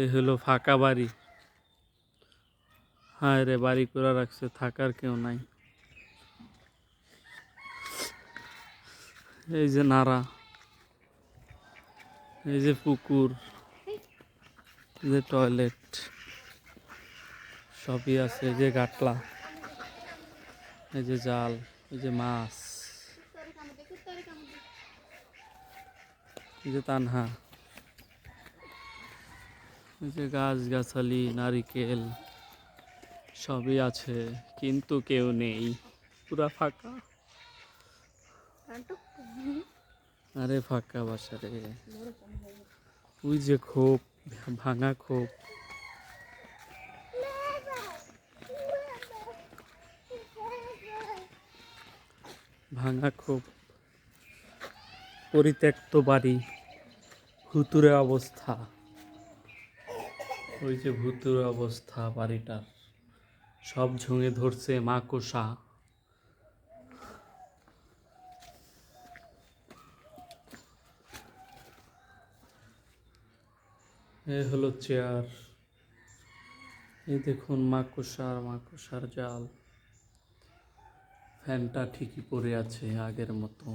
এই হলো ফাঁকা বাড়ি। হায় রে, বাড়ি করে রাখছে, থাকার কেউ নাই। এই যে নাড়া, এই যে পুকুর, এই যে টয়লেট, সবই আছে। এই যে গাটলা, এই যে জাল, এই যে মাছ, এই যে তানহা, এই যে গাছ গাছালি, নারিকেল, সবই আছে, কিন্তু কেউ নেই, পুরা ফাঁকা। আরে ফাঁকা বাসা রে। ওই যে খোপ, ভাঙা খোপ, ভাঙা খোপ, পরিত্যক্ত বাড়ি, ভুতুরে অবস্থা। ওই যে ভুতুরে অবস্থা বাড়িটার, সব ঝুঁয়ে ধরছে মাকড়সা। এ হলো চেয়ার, এই দেখুন মাকড়সার মাকড়সার জাল। ফ্যানটা ঠিকই পড়ে আছে আগের মতো।